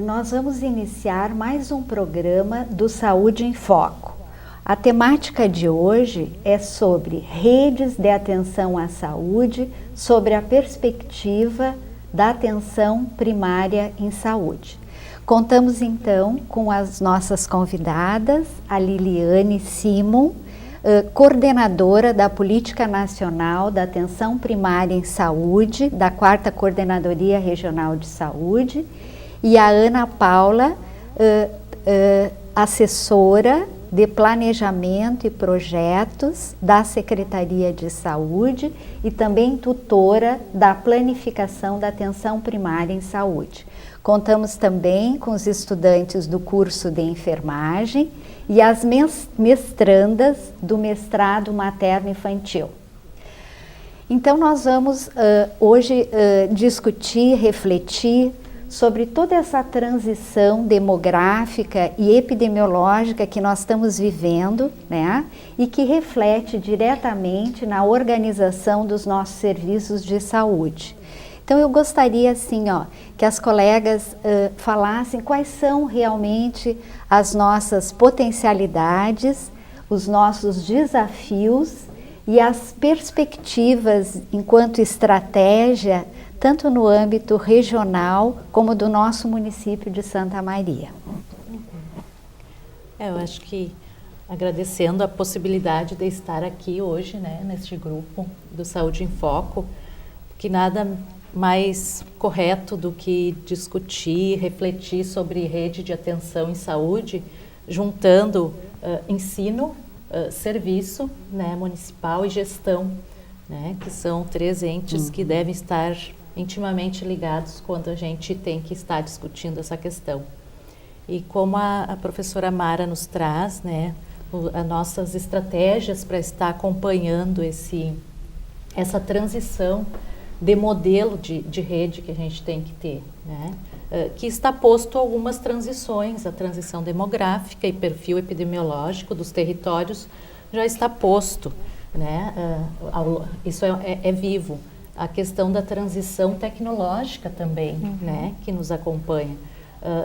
Nós vamos iniciar mais um programa do Saúde em Foco. A temática de hoje é sobre redes de atenção à saúde, sobre a perspectiva da atenção primária em saúde. Contamos então com as nossas convidadas, a Liliane Simon, coordenadora da Política Nacional da Atenção Primária em Saúde, da 4ª Coordenadoria Regional de Saúde, e a Ana Paula, assessora de Planejamento e Projetos da Secretaria de Saúde e também tutora da Planificação da Atenção Primária em Saúde. Contamos também com os estudantes do curso de enfermagem e as mestrandas do mestrado materno-infantil. Então nós vamos hoje discutir, refletir sobre toda essa transição demográfica e epidemiológica que nós estamos vivendo, né? E que reflete diretamente na organização dos nossos serviços de saúde. Então eu gostaria assim, que as colegas falassem quais são realmente as nossas potencialidades, os nossos desafios e as perspectivas enquanto estratégia, tanto no âmbito regional como do nosso município de Santa Maria. Eu acho que agradecendo a possibilidade de estar aqui hoje, né, neste grupo do Saúde em Foco, que nada mais correto do que discutir, refletir sobre rede de atenção em saúde, juntando ensino, serviço, né, municipal e gestão, né, que são 3 entes que devem estar intimamente ligados quando a gente tem que estar discutindo essa questão. E como a professora Mara nos traz, né, as nossas estratégias para estar acompanhando essa transição de modelo de rede que a gente tem que ter, né, que está posto algumas transições, a transição demográfica e perfil epidemiológico dos territórios já está posto, né, isso é vivo. A questão da transição tecnológica também, né, que nos acompanha.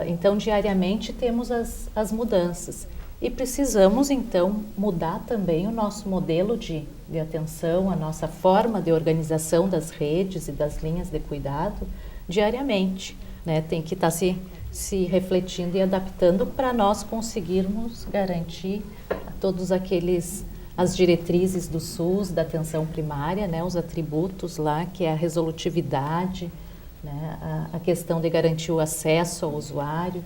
Então, diariamente temos as mudanças e precisamos, então, mudar também o nosso modelo de atenção, a nossa forma de organização das redes e das linhas de cuidado diariamente, né? Tem que estar se refletindo e adaptando para nós conseguirmos garantir todos as diretrizes do SUS, da atenção primária, né, os atributos lá, que é a resolutividade, né, a questão de garantir o acesso ao usuário.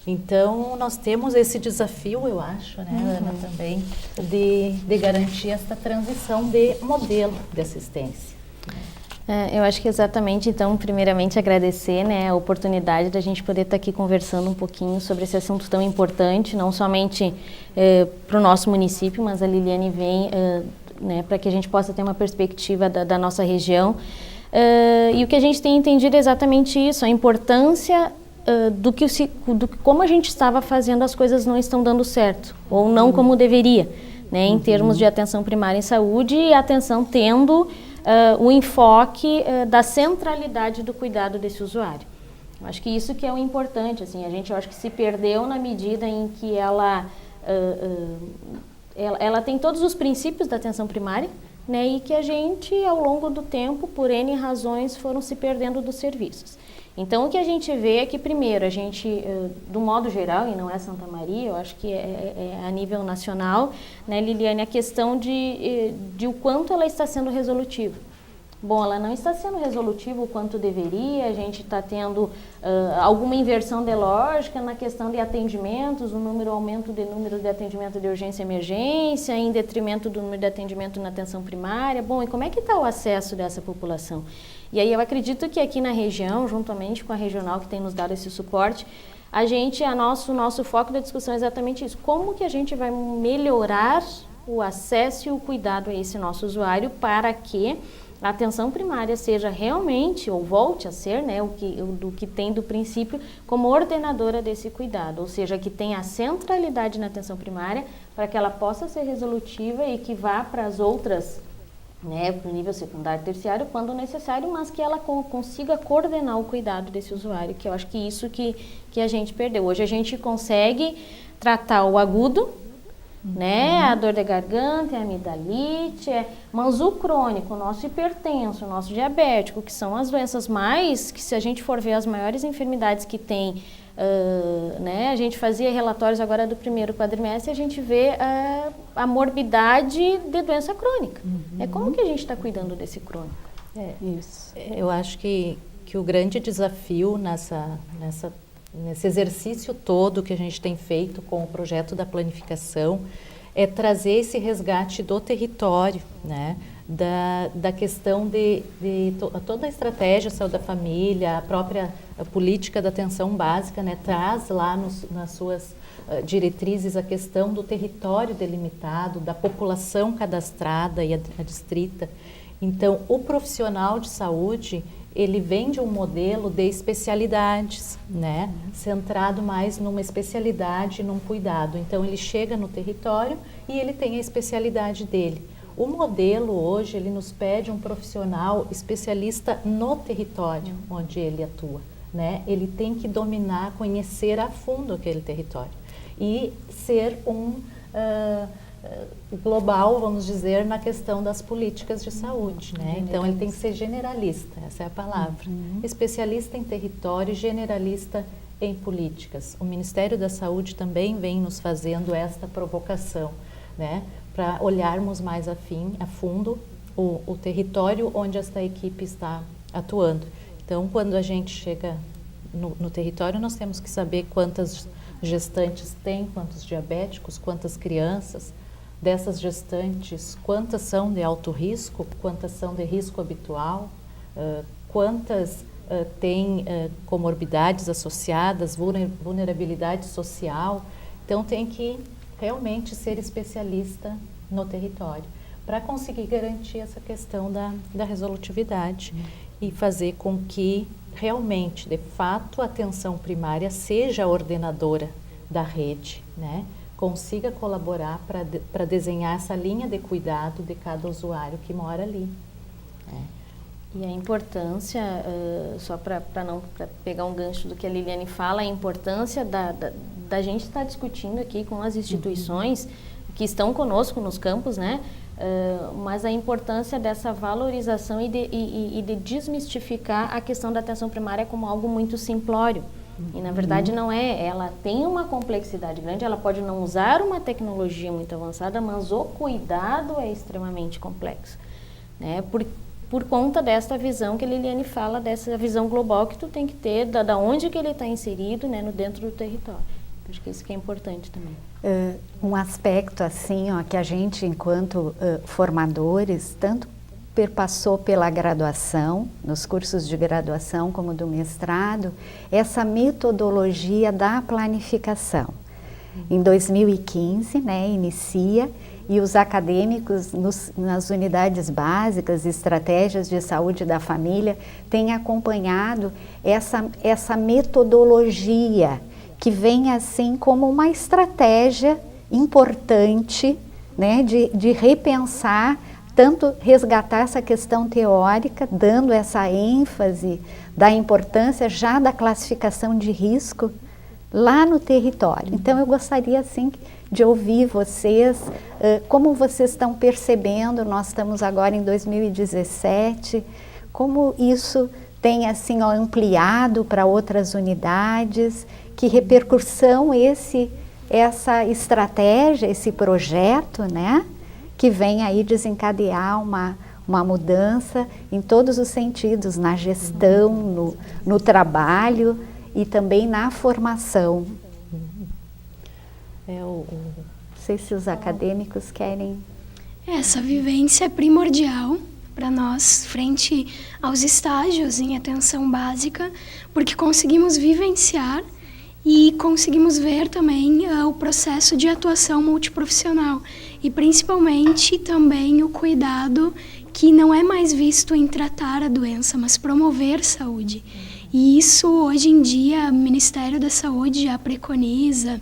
Então, nós temos esse desafio, eu acho, né, Ana, também, de garantir essa transição de modelo de assistência. Eu acho que exatamente, então, primeiramente agradecer, né, a oportunidade da gente poder estar aqui conversando um pouquinho sobre esse assunto tão importante, não somente para o nosso município, mas a Liliane vem né, para que a gente possa ter uma perspectiva da nossa região. E o que a gente tem entendido é exatamente isso, a importância do que como a gente estava fazendo, as coisas não estão dando certo, ou não como deveria, né, em termos de atenção primária em saúde e a atenção tendo o enfoque da centralidade do cuidado desse usuário. Eu acho que isso que é o importante, assim, eu acho que se perdeu na medida em que ela tem todos os princípios da atenção primária, né, e que a gente, ao longo do tempo, por N razões, foram se perdendo dos serviços. Então, o que a gente vê é que, primeiro, a gente, do modo geral, e não é Santa Maria, eu acho que é a nível nacional, né, Liliane, a questão de o quanto ela está sendo resolutiva. Bom, ela não está sendo resolutiva o quanto deveria, a gente está tendo alguma inversão de lógica na questão de atendimentos, aumento de número de atendimento de urgência e emergência, em detrimento do número de atendimento na atenção primária. Bom, e como é que está o acesso dessa população? E aí eu acredito que aqui na região, juntamente com a regional que tem nos dado esse suporte, o nosso foco da discussão é exatamente isso. Como que a gente vai melhorar o acesso e o cuidado a esse nosso usuário para que a atenção primária seja realmente, ou volte a ser, né, do que tem do princípio, como ordenadora desse cuidado, ou seja, que tenha a centralidade na atenção primária para que ela possa ser resolutiva e que vá para as outras né, para o nível secundário e terciário quando necessário, mas que ela consiga coordenar o cuidado desse usuário, que eu acho que isso que a gente perdeu. Hoje a gente consegue tratar o agudo, né, a dor de garganta, a amidalite, mas o crônico, o nosso hipertenso, o nosso diabético, que são as doenças mais, que se a gente for ver as maiores enfermidades que tem, né, a gente fazia relatórios agora do primeiro quadrimestre e a gente vê a morbidade de doença crônica. Como que a gente está cuidando desse crônico? Isso. Eu acho que o grande desafio nesse exercício todo que a gente tem feito com o projeto da planificação é trazer esse resgate do território, né? Da questão de toda a estratégia saúde da família, a própria política da atenção básica, né? Traz lá nas suas diretrizes a questão do território delimitado, da população cadastrada e adstrita. Então, o profissional de saúde, ele vem de um modelo de especialidades, né? Centrado mais numa especialidade, num cuidado. Então, ele chega no território e ele tem a especialidade dele. O modelo hoje, ele nos pede um profissional especialista no território onde ele atua, né? Ele tem que dominar, conhecer a fundo aquele território e ser um global, vamos dizer, na questão das políticas de saúde, né? Então, ele tem que ser generalista, essa é a palavra. Especialista em território, generalista em políticas. O Ministério da Saúde também vem nos fazendo esta provocação, né? Para olharmos mais a fundo o território onde esta equipe está atuando. Então, quando a gente chega no território, nós temos que saber quantas gestantes tem, quantos diabéticos, quantas crianças. Dessas gestantes, quantas são de alto risco, quantas são de risco habitual, quantas têm comorbidades associadas, vulnerabilidade social. Então, tem que realmente ser especialista no território para conseguir garantir essa questão da resolutividade e fazer com que realmente, de fato, a atenção primária seja a ordenadora da rede, né? Consiga colaborar para desenhar essa linha de cuidado de cada usuário que mora ali. E a importância, só para pegar um gancho do que a Liliane fala, a importância da gente estar discutindo aqui com as instituições que estão conosco nos campos, né? Mas a importância dessa valorização e de desmistificar a questão da atenção primária como algo muito simplório. E na verdade não é, ela tem uma complexidade grande, ela pode não usar uma tecnologia muito avançada, mas o cuidado é extremamente complexo, né? Por conta desta visão que a Liliane fala, dessa visão global que tu tem que ter, da onde que ele está inserido, né, dentro do território. Acho que isso que é importante também. Um aspecto assim, ó, que a gente enquanto formadores, tanto perpassou pela graduação, nos cursos de graduação como do mestrado, essa metodologia da planificação. Em 2015, né, inicia, e os acadêmicos nas unidades básicas, estratégias de saúde da família, têm acompanhado essa metodologia, que vem assim como uma estratégia importante, né, de repensar, tanto resgatar essa questão teórica, dando essa ênfase da importância já da classificação de risco lá no território. Então, eu gostaria, assim, de ouvir vocês, como vocês estão percebendo, nós estamos agora em 2017, como isso tem, assim, ampliado para outras unidades, que repercussão essa estratégia, esse projeto, né, que vem aí desencadear uma mudança em todos os sentidos, na gestão, no trabalho e também na formação. Não sei se os acadêmicos querem... Essa vivência é primordial para nós, frente aos estágios em atenção básica, porque conseguimos vivenciar e conseguimos ver também o processo de atuação multiprofissional e principalmente também o cuidado que não é mais visto em tratar a doença, mas promover saúde. E isso, hoje em dia, o Ministério da Saúde já preconiza,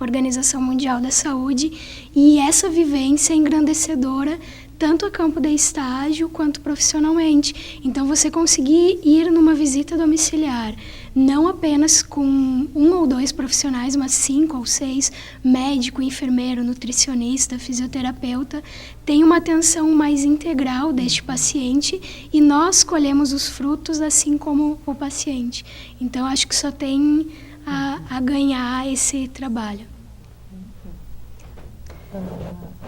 a Organização Mundial da Saúde, e essa vivência engrandecedora tanto a campo de estágio quanto profissionalmente. Então, você conseguir ir numa visita domiciliar, não apenas com 1 ou 2 profissionais, mas 5 ou 6, médico, enfermeiro, nutricionista, fisioterapeuta, tem uma atenção mais integral deste paciente e nós colhemos os frutos assim como o paciente. Então, acho que só tem a ganhar esse trabalho.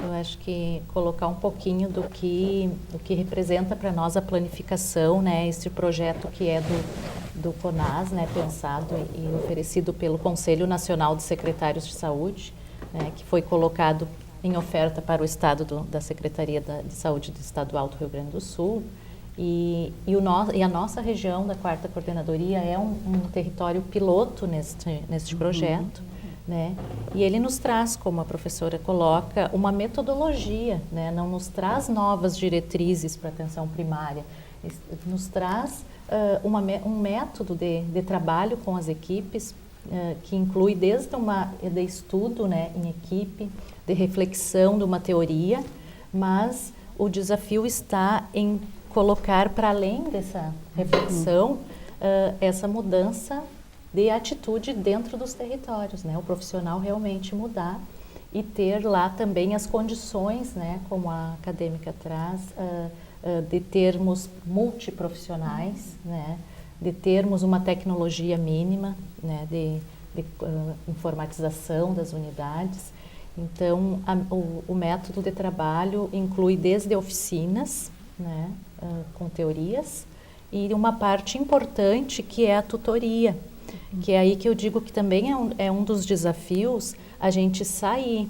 Eu acho que colocar um pouquinho do que representa para nós a planificação, né, esse projeto que é do CONAS, né, pensado e oferecido pelo Conselho Nacional de Secretários de Saúde, né, que foi colocado em oferta para o Estado da Secretaria de Saúde do Estadual do Rio Grande do Sul. E a nossa região da 4ª Coordenadoria é um território piloto neste projeto. Né? E ele nos traz, como a professora coloca, uma metodologia, né? Não nos novas diretrizes para a atenção primária, nos traz um método de trabalho com as equipes, que inclui desde de estudo, né, em equipe, de reflexão de uma teoria, mas o desafio está em colocar para além dessa reflexão essa mudança de atitude dentro dos territórios, né? O profissional realmente mudar e ter lá também as condições, né? Como a acadêmica traz, de termos multiprofissionais, né? De termos uma tecnologia mínima, né? De informatização das unidades. Então, o método de trabalho inclui desde oficinas, né? Com teorias, e uma parte importante que é a tutoria, que é aí que eu digo que também é um dos desafios a gente sair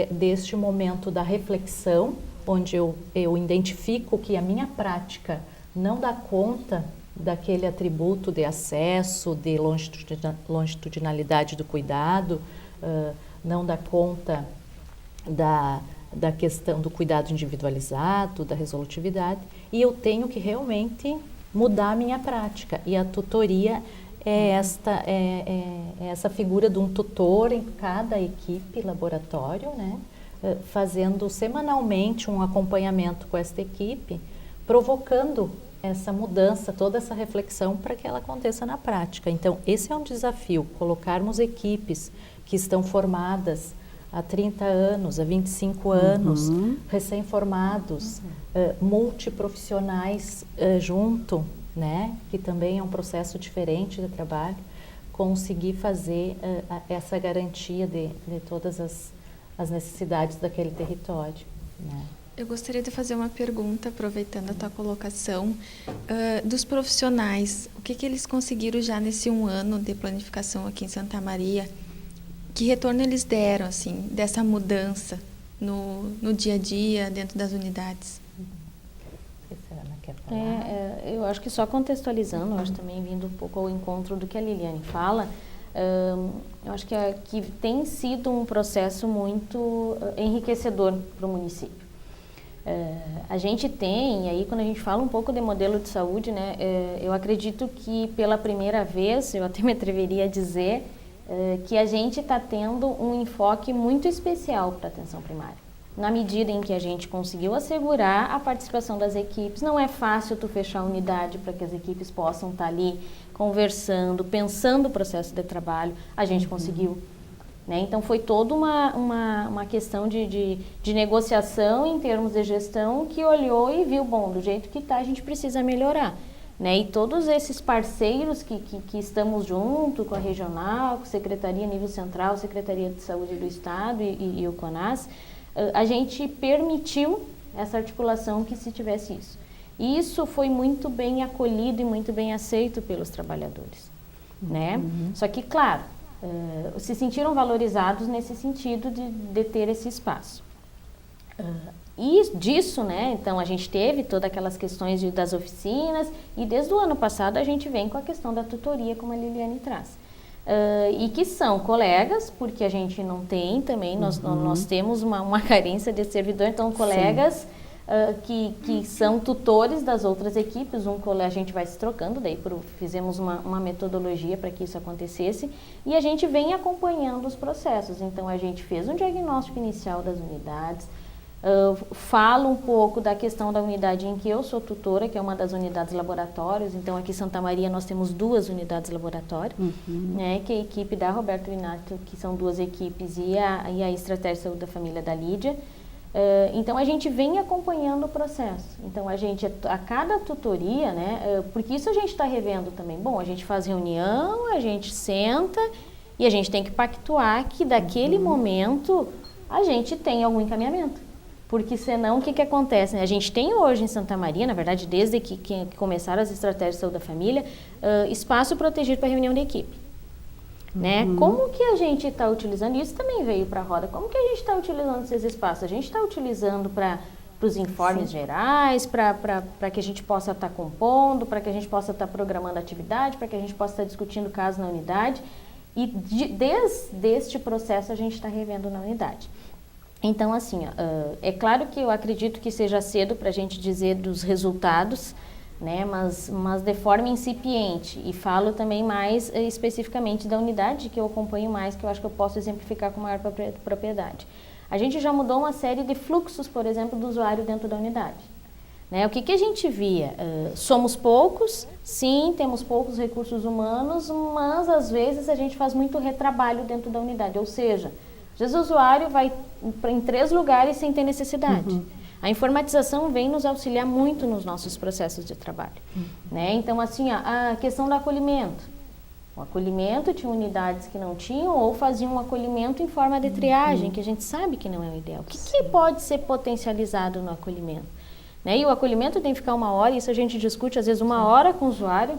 deste momento da reflexão, onde eu identifico que a minha prática não dá conta daquele atributo de acesso, de longitudinalidade do cuidado, não dá conta da questão do cuidado individualizado, da resolutividade, e eu tenho que realmente mudar a minha prática. E a tutoria é essa figura de um tutor em cada equipe, laboratório, né? Fazendo semanalmente um acompanhamento com esta equipe, provocando essa mudança, toda essa reflexão para que ela aconteça na prática. Então, esse é um desafio, colocarmos equipes que estão formadas há 30 anos, há 25 anos, recém-formados, multiprofissionais junto, né, que também é um processo diferente de trabalho, conseguir fazer essa garantia de todas as necessidades daquele território, né. Eu gostaria de fazer uma pergunta, aproveitando a tua colocação, dos profissionais. O que eles conseguiram já nesse 1 ano de planificação aqui em Santa Maria? Que retorno eles deram, assim, dessa mudança no dia a dia, dentro das unidades? Eu acho que só contextualizando, eu acho também vindo um pouco ao encontro do que a Liliane fala, eu acho que tem sido um processo muito enriquecedor para o município. A gente tem, e aí quando a gente fala um pouco de modelo de saúde, né, eu acredito que pela primeira vez, eu até me atreveria a dizer, que a gente está tendo um enfoque muito especial para a atenção primária. Na medida em que a gente conseguiu assegurar a participação das equipes, não é fácil tu fechar a unidade para que as equipes possam estar ali conversando, pensando o processo de trabalho, a gente conseguiu. Né? Então foi toda uma questão de negociação em termos de gestão que olhou e viu, bom, do jeito que está a gente precisa melhorar. Né? E todos esses parceiros que estamos junto com a regional, com a Secretaria a nível central, Secretaria de Saúde do Estado e o CONAS, a gente permitiu essa articulação que se tivesse isso. E isso foi muito bem acolhido e muito bem aceito pelos trabalhadores. Né? Só que, claro, se sentiram valorizados nesse sentido de ter esse espaço. E disso, né, então a gente teve todas aquelas questões das oficinas e desde o ano passado a gente vem com a questão da tutoria, como a Liliane traz. E que são colegas, porque a gente não tem também, nós temos uma carência de servidor, então colegas que são tutores das outras equipes, a gente vai se trocando, daí fizemos uma metodologia para que isso acontecesse e a gente vem acompanhando os processos. Então a gente fez um diagnóstico inicial das unidades, Falo um pouco da questão da unidade em que eu sou tutora, que é uma das unidades laboratórios. Então, aqui em Santa Maria nós temos 2 unidades laboratórios, né, que é a equipe da Roberto Inato, que são 2 equipes, e a Estratégia de Saúde da Família da Lídia. Então, a gente vem acompanhando o processo. Então, a cada tutoria, né, porque isso a gente está revendo também. Bom, a gente faz reunião, a gente senta e a gente tem que pactuar que daquele momento a gente tem algum encaminhamento. Porque senão, o que acontece? Né? A gente tem hoje em Santa Maria, na verdade, desde que começaram as estratégias de saúde da família, espaço protegido para reunião de equipe. Né? Como que a gente está utilizando? Isso também veio para a roda. Como que a gente está utilizando esses espaços? A gente está utilizando para os informes gerais, para que a gente possa estar compondo, para que a gente possa estar programando atividade, para que a gente possa estar discutindo casos na unidade. E desde este processo a gente está revendo na unidade. Então, assim, é claro que eu acredito que seja cedo para a gente dizer dos resultados, né, mas de forma incipiente, e falo também mais especificamente da unidade que eu acompanho mais, que eu acho que eu posso exemplificar com maior propriedade. A gente já mudou uma série de fluxos, por exemplo, do usuário dentro da unidade. Né? O que a gente via? Somos poucos, sim, temos poucos recursos humanos, mas às vezes a gente faz muito retrabalho dentro da unidade, ou seja, às vezes o usuário vai em 3 lugares sem ter necessidade. A informatização vem nos auxiliar muito nos nossos processos de trabalho. Né? Então, assim, a questão do acolhimento. O acolhimento tinha unidades que não tinham ou faziam um acolhimento em forma de triagem, que a gente sabe que não é o ideal. O que pode ser potencializado no acolhimento? Né? E o acolhimento tem que ficar 1 hora, isso a gente discute às vezes 1 hora com o usuário,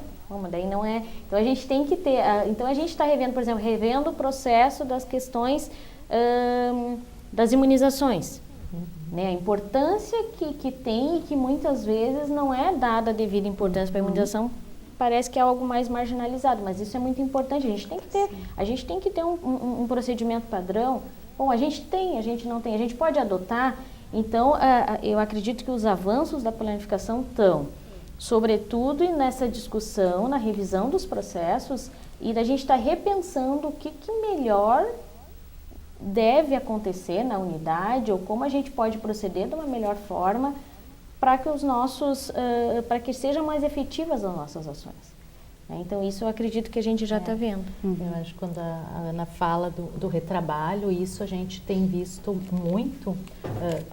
daí não é... Então, a gente tem que ter... Então, a gente está revendo, por exemplo, revendo o processo das questões das imunizações. Né? A importância que tem e que muitas vezes não é dada a devida importância para a imunização, parece que é algo mais marginalizado, mas isso é muito importante. A gente tem que ter um procedimento padrão. Bom, a gente não tem, a gente pode adotar. Então, eu acredito que os avanços da planificação estão, sobretudo nessa discussão, na revisão dos processos, e da gente estar repensando o que melhor deve acontecer na unidade, ou como a gente pode proceder de uma melhor forma para que para que sejam mais efetivas as nossas ações. Então, isso eu acredito que a gente já está vendo. Eu acho que quando a Ana fala do retrabalho, isso a gente tem visto muito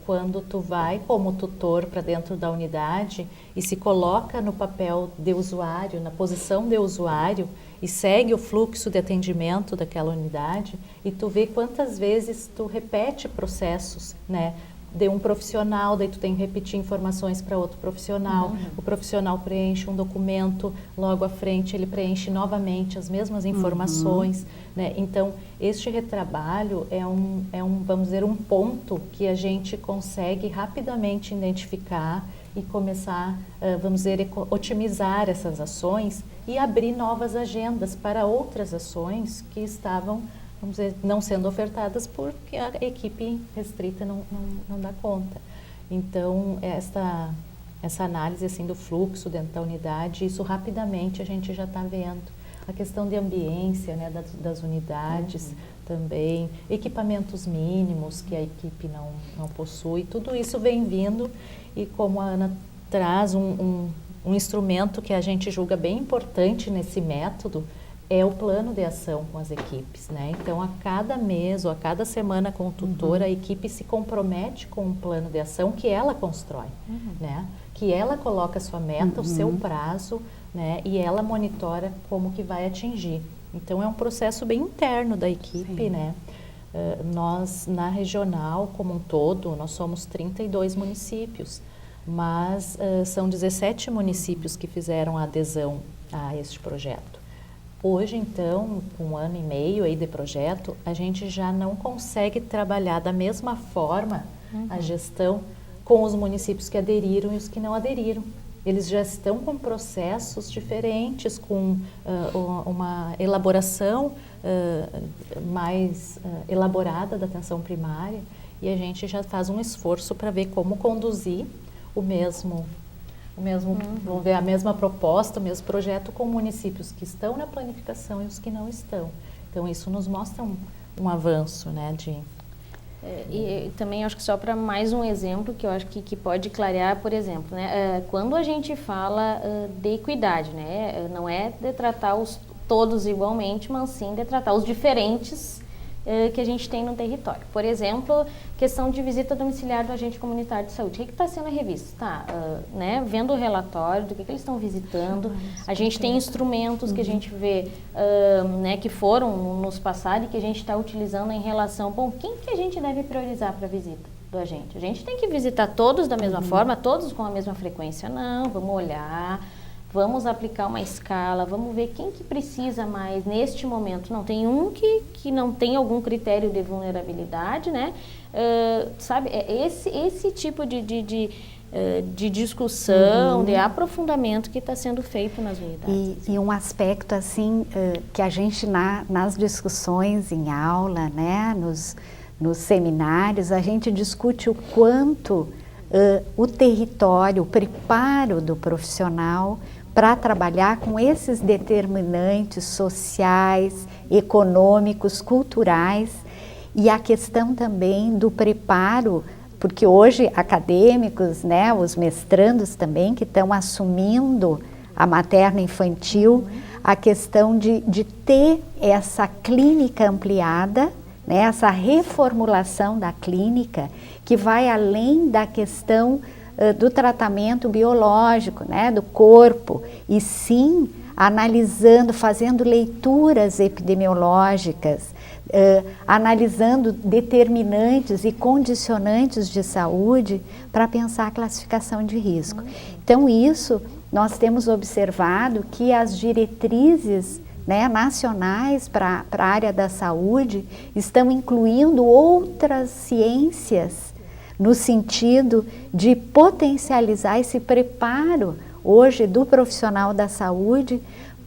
quando tu vai como tutor para dentro da unidade e se coloca no papel de usuário, na posição de usuário, e segue o fluxo de atendimento daquela unidade, e tu vê quantas vezes tu repete processos, né? De um profissional, daí tu tem que repetir informações para outro profissional, o profissional preenche um documento, logo à frente ele preenche novamente as mesmas informações, né? Então, este retrabalho é vamos dizer, um ponto que a gente consegue rapidamente identificar e começar, vamos dizer, otimizar essas ações e abrir novas agendas para outras ações que estavam, vamos dizer, não sendo ofertadas porque a equipe restrita não dá conta. Então, essa análise assim, do fluxo dentro da unidade, isso rapidamente a gente já está vendo. A questão de ambiência, né, das unidades também, equipamentos mínimos que a equipe não possui, tudo isso vem vindo, e como a Ana traz um instrumento que a gente julga bem importante nesse método, é o plano de ação com as equipes, né? Então, a cada mês ou a cada semana com o tutor, a equipe se compromete com um plano de ação que ela constrói, né? Que ela coloca a sua meta, o seu prazo, né? E ela monitora como que vai atingir. Então, é um processo bem interno da equipe, né? Nós, na regional como um todo, nós somos 32 municípios, mas são 17 municípios que fizeram a adesão a este projeto. Hoje, então, com 1 ano e meio aí de projeto, a gente já não consegue trabalhar da mesma forma a gestão com os municípios que aderiram e os que não aderiram. Eles já estão com processos diferentes, com uma elaboração mais elaborada da atenção primária, e a gente já faz um esforço para ver como conduzir o mesmo, vamos ver, a mesma proposta, o mesmo projeto com municípios que estão na planificação e os que não estão. Então, isso nos mostra um avanço, né, E também acho que só para mais um exemplo que eu acho que pode clarear, por exemplo, né, quando a gente fala de equidade, né, não é de tratar todos igualmente, mas sim de tratar os diferentes que a gente tem no território. Por exemplo, questão de visita domiciliar do agente comunitário de saúde. O que está sendo revista? Né, vendo o relatório do que eles estão visitando. A gente tem instrumentos que a gente vê, né, que foram nos passados e que a gente está utilizando em relação... Bom, quem que a gente deve priorizar para a visita do agente? A gente tem que visitar todos da mesma forma, todos com a mesma frequência? Não, vamos olhar... Vamos aplicar uma escala, vamos ver quem que precisa mais neste momento. Não, tem um que não tem algum critério de vulnerabilidade, né? Sabe, é esse tipo de discussão, de aprofundamento que está sendo feito nas unidades. E um aspecto assim, que a gente nas discussões em aula, né, nos seminários, a gente discute o quanto o território, o preparo do profissional para trabalhar com esses determinantes sociais, econômicos, culturais, e a questão também do preparo, porque hoje acadêmicos, né, os mestrandos também, que estão assumindo a materno-infantil, a questão de ter essa clínica ampliada, né, essa reformulação da clínica, que vai além da questão do tratamento biológico, né, do corpo, e sim analisando, fazendo leituras epidemiológicas, analisando determinantes e condicionantes de saúde para pensar a classificação de risco. Então isso nós temos observado que as diretrizes, né, nacionais para a área da saúde estão incluindo outras ciências no sentido de potencializar esse preparo hoje do profissional da saúde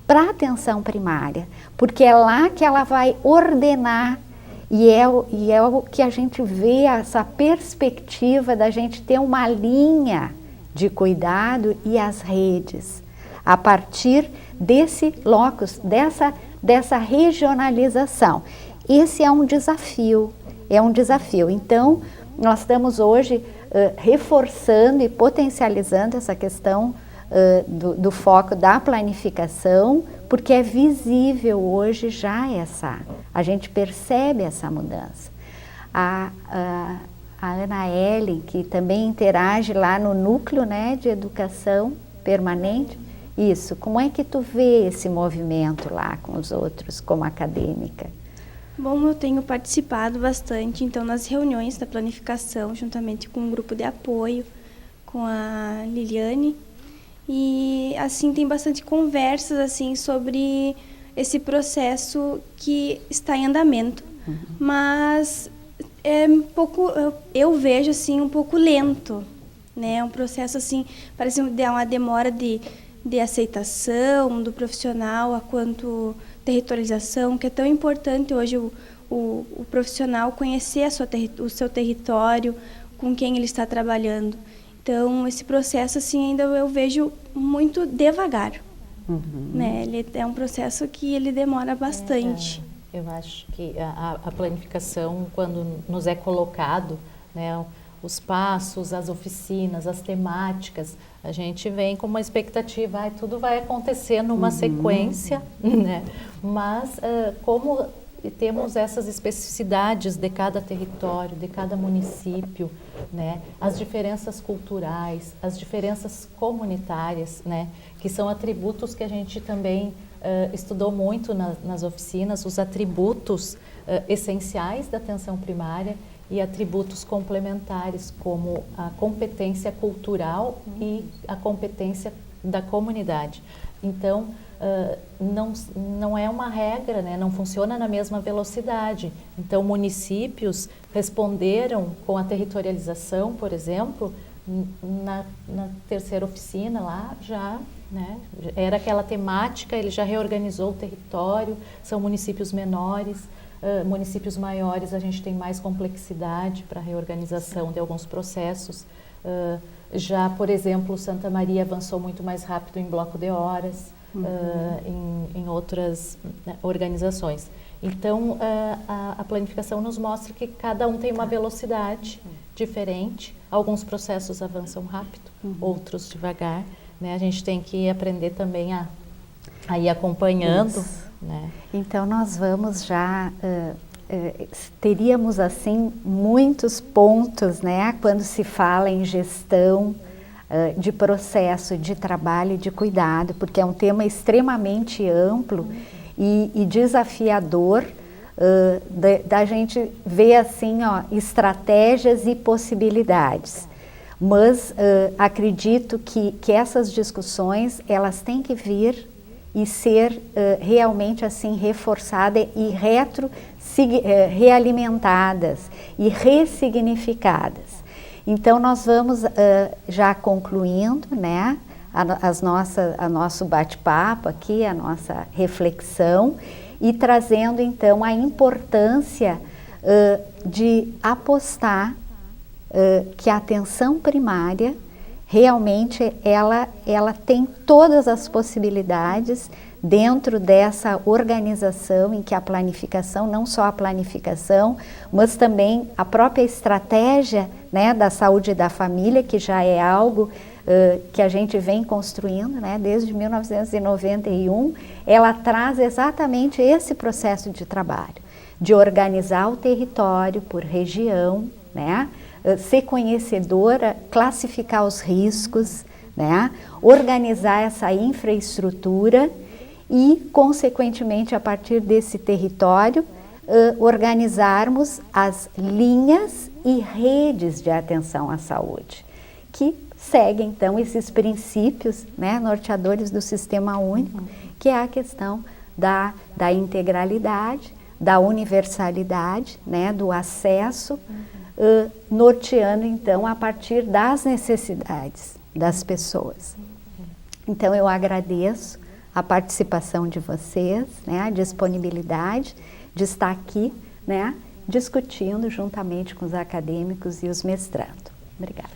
para a atenção primária, porque é lá que ela vai ordenar e é o que a gente vê, essa perspectiva da gente ter uma linha de cuidado e as redes, a partir desse locus, dessa regionalização. Esse é um desafio, Então, nós estamos hoje reforçando e potencializando essa questão do foco da planificação, porque é visível hoje já a gente percebe essa mudança. A Ana Ellen, que também interage lá no núcleo, né, de educação permanente, isso, como é que tu vê esse movimento lá com os outros, como acadêmica? Bom, eu tenho participado bastante, então, nas reuniões da planificação, juntamente com um grupo de apoio, com a Liliane, e, assim, tem bastante conversas, assim, sobre esse processo que está em andamento, mas é um pouco, eu vejo, assim, um pouco lento, né, um processo, assim, parece uma demora de aceitação do profissional, a quanto territorialização, que é tão importante hoje o profissional conhecer o seu território, com quem ele está trabalhando. Então, esse processo, assim, ainda eu vejo muito devagar. Né? Ele é um processo que ele demora bastante. Eu acho que a planificação, quando nos é colocado, né, os passos, as oficinas, as temáticas, a gente vem com uma expectativa, tudo vai acontecer numa sequência, né? Mas como temos essas especificidades de cada território, de cada município, né? As diferenças culturais, as diferenças comunitárias, né? Que são atributos que a gente também estudou muito nas oficinas, os atributos essenciais da atenção primária e atributos complementares, como a competência cultural e a competência da comunidade. Então, não é uma regra, né? Não funciona na mesma velocidade. Então, municípios responderam com a territorialização, por exemplo, na terceira oficina lá já, né? Era aquela temática, ele já reorganizou o território, são municípios menores. Municípios maiores, a gente tem mais complexidade para a reorganização de alguns processos. Já, por exemplo, Santa Maria avançou muito mais rápido em bloco de horas, em outras organizações. Então, a planificação nos mostra que cada um tem uma velocidade diferente. Alguns processos avançam rápido, outros devagar, né? A gente tem que aprender também a ir acompanhando, né? Então, nós vamos já... teríamos, assim, muitos pontos, né? Quando se fala em gestão de processo, de trabalho e de cuidado, porque é um tema extremamente amplo e desafiador da gente ver, assim, ó, estratégias e possibilidades. Mas acredito que essas discussões, elas têm que vir e ser realmente assim reforçadas e realimentadas e ressignificadas. Então nós vamos já concluindo, né, a nosso bate-papo aqui, a nossa reflexão e trazendo então a importância de apostar que a atenção primária realmente ela tem todas as possibilidades dentro dessa organização em que a planificação, não só a planificação, mas também a própria estratégia, né, da saúde da família, que já é algo que a gente vem construindo, né, desde 1991, ela traz exatamente esse processo de trabalho, de organizar o território por região, né, ser conhecedora, classificar os riscos, né, organizar essa infraestrutura e, consequentemente, a partir desse território, organizarmos as linhas e redes de atenção à saúde, que seguem, então, esses princípios, né, norteadores do Sistema Único, que é a questão da integralidade, da universalidade, né, do acesso, norteando, então, a partir das necessidades das pessoas. Então, eu agradeço a participação de vocês, né, a disponibilidade de estar aqui, né, discutindo juntamente com os acadêmicos e os mestrandos. Obrigada.